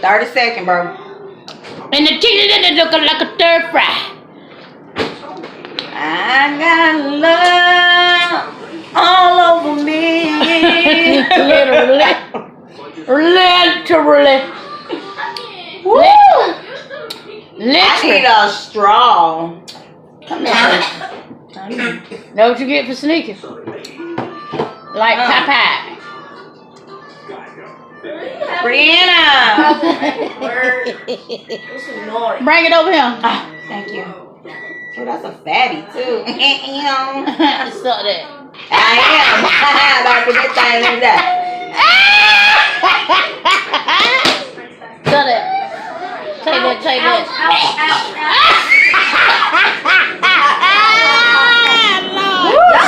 30-second, bro. And the chicken is looking like a stir fry. I got love all over me. Literally. Woo! I need a straw. Come here. Know what you get for sneaking? Like Popeye. Brianna. Bring it over here. Thank you. Oh, that's a fatty too. Suck that. I am. About to get that in there. Suck that. Take that.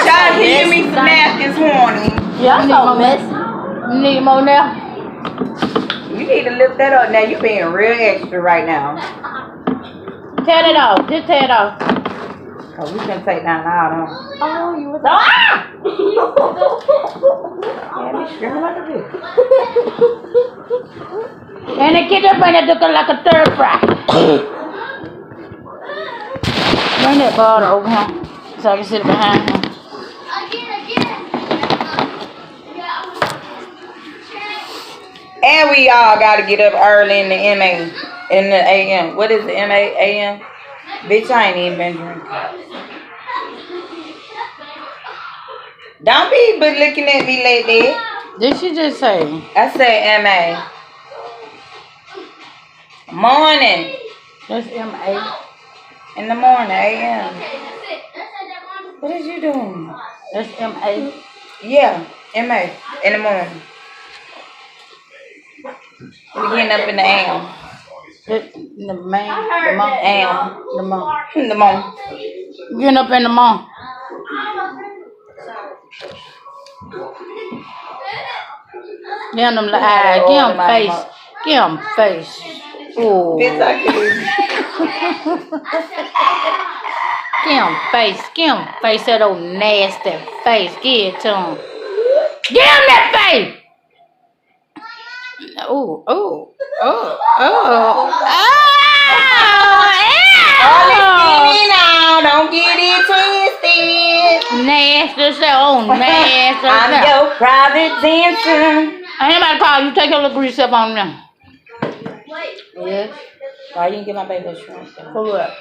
Y'all give me some napkins, horny. Yeah, so messy. You need more now? You need to lift that up now. You being real extra right now. Tear it off. Just tear it off. Cause we can take down all them. Oh, you was Yeah, be screaming like a bitch. And the kitchen bring it looking like a stir fry. Bring that bottle over here so I can sit behind him. And we all gotta get up early in the MA, in the AM. What is the MA, AM? Bitch, I ain't even been drinking. Don't be but looking at me like that. Did she just say? I said MA. Morning. That's M.A. In the morning, AM. What is you doing? That's M.A. Yeah, MA. In the morning. We getting up in the AM. The man. The mom. AM. The mom. In the morning. Getting up in the mom. Give them the eye. Give them face. Give them face. Ooh. Bitch, I can. Give him face. Give him face. That old nasty face. Give it to him. Give him that face. Oh. Now, don't get it twisted. Nasty. Oh, nasty. I'm your private dancer. Ain't nobody call you. Take your little grease up on them. Yes. Why you didn't get my baby a shrimp? For what?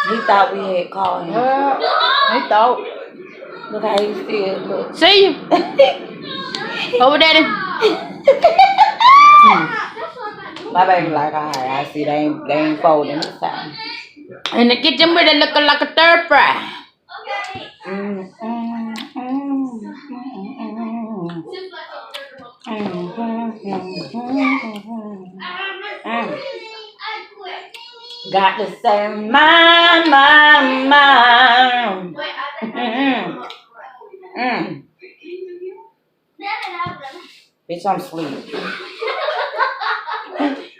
He thought we had called him. He thought. Look how he still look. See you. Over daddy. My baby like, alright, I see they ain't folding this time. In the kitchen with it looking like a stir fry. Got to say my. Bitch, I'm asleep.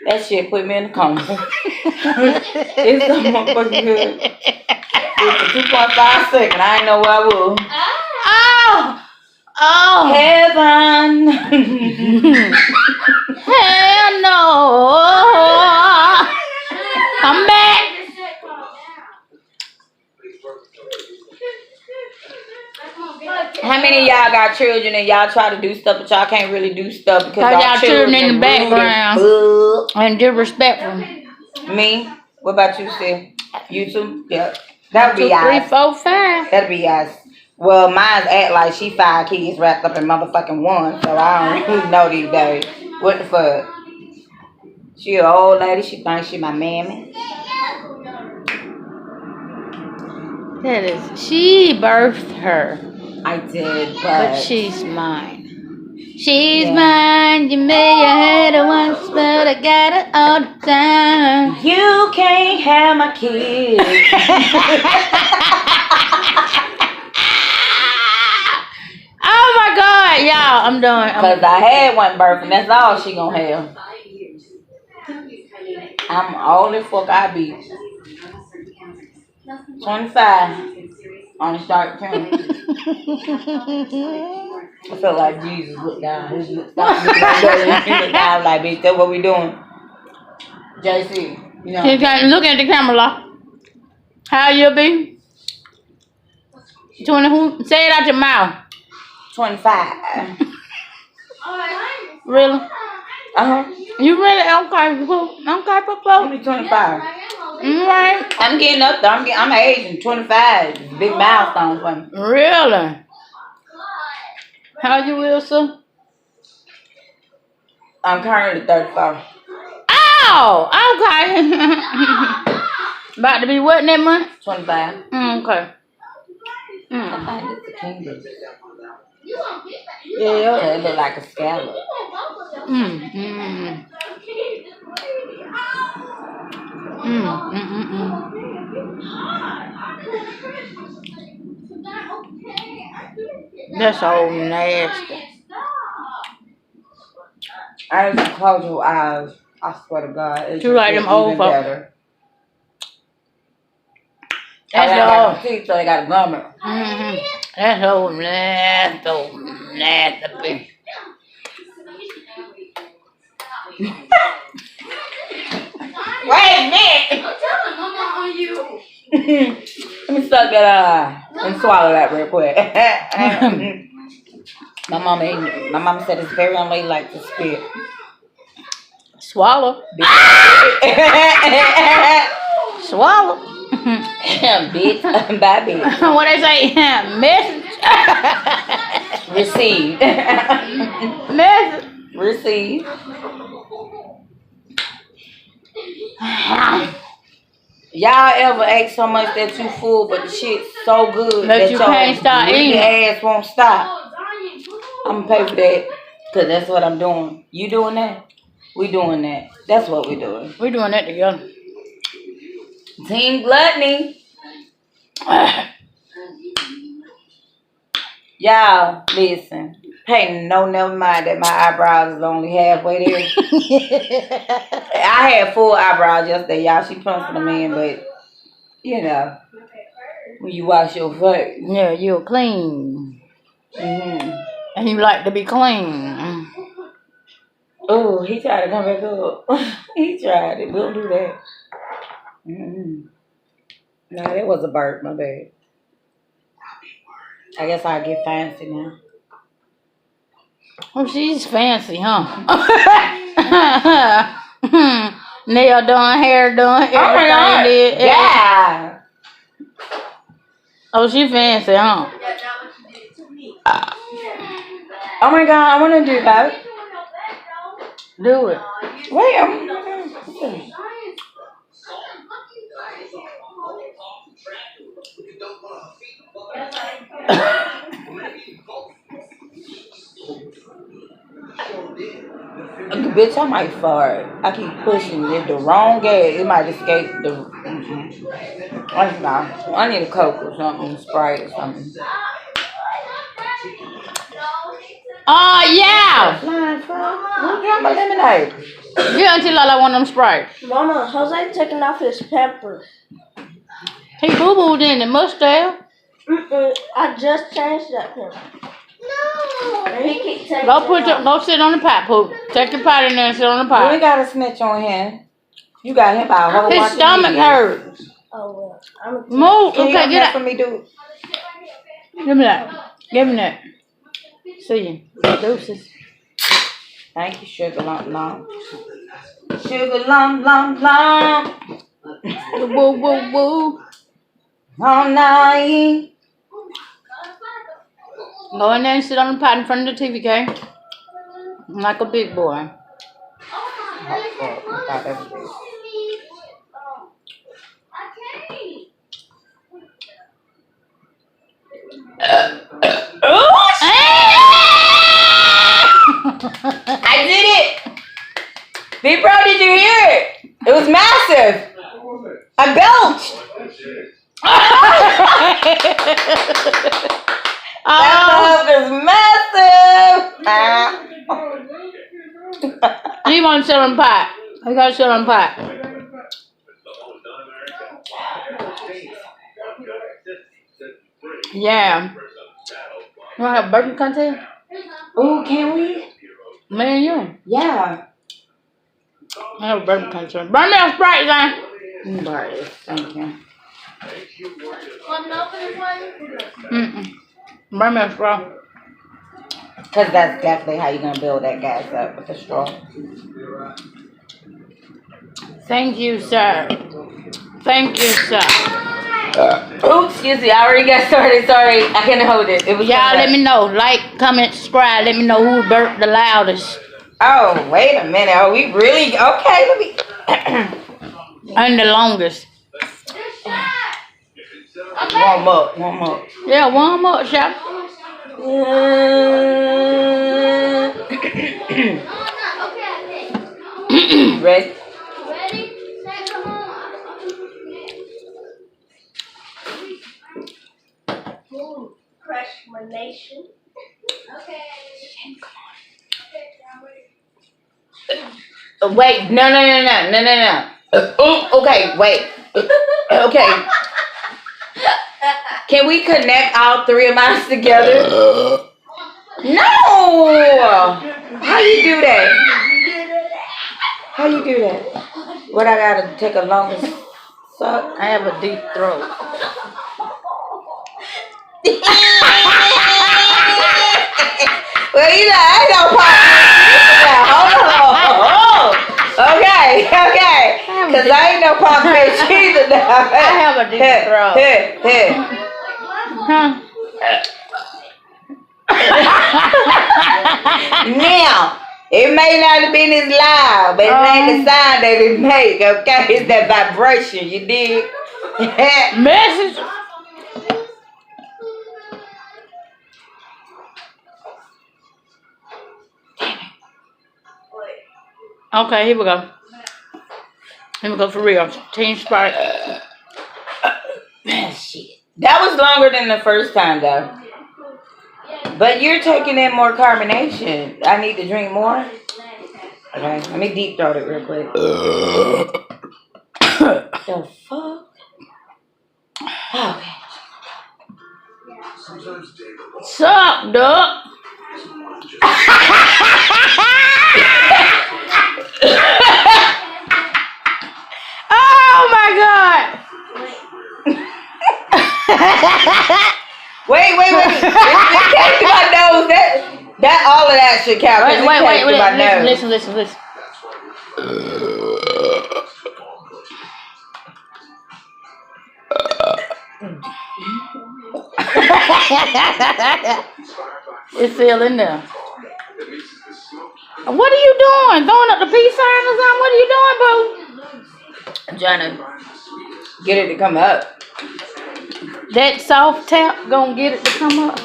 That shit put me in the coma. It's so motherfucking good. It's for 2.5 seconds. I ain't know where I was. Oh. Heaven. Hell no. Come back. How many of y'all got children and y'all try to do stuff but y'all can't really do stuff because y'all children in the background and disrespectful? Me? What about you, Sid? You too? Yep. That would be 2, 3, us. 4, 5. That'd be us. Well, mine's act like she 5 kids wrapped up in motherfucking one, so I don't really know these days. What the fuck? She an old lady. She thinks she my mammy. That is, she birthed her. I did, But she's mine. She's mine. You may have had her once, but I got it all the time. You can't have my kids. Oh my God, y'all! I'm done. Cause I had one birth, and that's all she gonna have. I'm all the fuck I be. 25 on the start term. I felt like Jesus looked down. He looked down. He looked down like, bitch, that's what we doing. JC, you know. Look at the camera. How you be? 20 who? Say it out your mouth. 25. Really? Uh-huh. You really okay? Okay, I'm 25. Right. I'm getting up there. I'm aging. 25. It's a big milestone for me. Really? How you, Wilson? I'm currently 34. Oh, okay. About to be what next month? 25. Okay. I think it's a kingdom. Yeah, it look like a scallop. That's so nasty. I just close your eyes. I swear to God, it's You like them old even folks? better. That's I got all. no teeth, so they got a gummer. That's so nasty. Wait a minute. I'm telling Mama on you. Let me suck that and swallow that real quick. My mama said it's very unladylike to spit. Swallow. Swallow. Bitch, bye bitch. What they say? Message. Received. Message. Received. Y'all ever ate so much that you full, but the shit's so good that you can't stop eating? Your ass won't stop. I'm gonna pay for that, cause that's what I'm doing. You doing that? We doing that. That's what we doing. We doing that together. Team gluttony. Y'all, listen. Hey, never mind that my eyebrows is only halfway there. I had full eyebrows yesterday, y'all. She penciled them in, but you know, when you wash your face, yeah, you're clean, and you like to be clean. Oh, he tried to come back up. He tried it. Don't do that. No, that was a burp. My bad. I guess I'll get fancy now. Oh, she's fancy, huh? Nail done, hair done, everything did. Yeah. Oh, she fancy, huh? Oh my God, I want to do that. Do it. Wait, bitch, I might fart. I keep pushing it the wrong gas. It might escape the. I need a Coke or something, Sprite or something. Oh, yeah. Flying frog. Who drank my lemonade? Yeah, until Lala want them Sprite. Mama, Jose taking off his pepper. He boo-booed in the mustache. I just changed that pepper. No. And he keep taking Go sit on the pot, Pooh. Take your pot in there and sit on the pot. You ain't got a snitch on him. You got him by a whole His bunch stomach hurts. Oh, well. Move. Can Okay, you get out. for me, dude? Give me that. Give me that. See you. Deuces. Thank you, sugar lump lump. Sugar lump lump lump. Woo, woo, woo. All night. Go in there and sit on the pot in front of the TV, okay? Like a big boy. I did it! Big bro, did you hear it? It was massive. I belched. That love is massive. You want to sit on the pot. You got to sit on the pot. Yeah. You want to have a burger contest? Oh, can we? Me and you. Yeah. I have a burger concern. Burn me a Sprite, Zane. Right. Thank you. Burn me a straw. Because that's definitely how you're going to build that gas up with a straw. Thank you, sir. Thank you, sir. Oops, excuse me. I already got started. Sorry. I couldn't hold it. It was Y'all let up. me know. Like, comment, subscribe. Let me know who burped the loudest. Oh, wait a minute. Are we really? Okay, let me. And the longest. Warm up. Warm up. Yeah, warm up, chef. Ready? Freshman Nation. Wait. No. Oh, okay. Wait. Okay. Can we connect all three of mine together? No! How you do that? How you do that? What, I gotta take a longer suck? I have a deep throat. Well, you know, I ain't no pop now. Hold on. Okay. Because I ain't no pop bitch either now. I have a deep throat. Huh? Now, it may not have been as loud, but it ain't the sound that it make, okay? It's that vibration, you dig? Message. Okay, here we go. Here we go for real. Team Sprite. Shit. That was longer than the first time, though. But you're taking in more carbonation. I need to drink more? Okay, let me deep throat it real quick. The fuck? Okay. Sup, duck? Oh my god! Wait. It came to my nose. That all of that should count. Wait. Listen. It's still in there. What are you doing? Throwing up the peace sign or something? What are you doing, boo? I'm trying to get it to come up. That soft tap gonna get it to come up.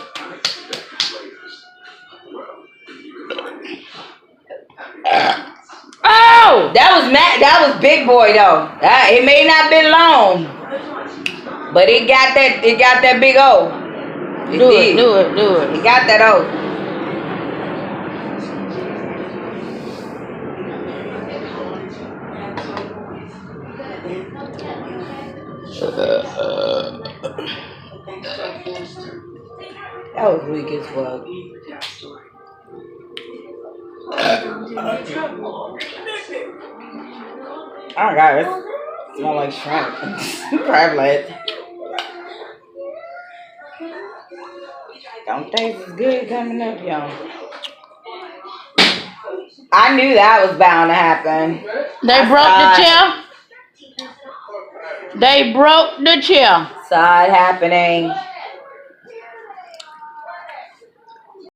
Oh, that was big boy though. It may not been long, but it got that big O. Do it. It got that O. That was weak as fuck. Oh god, it smells like shrimp. Crab legs. Don't taste as good coming up, y'all. I knew that was bound to happen. They broke the chair. They broke the chair. Saw it happening.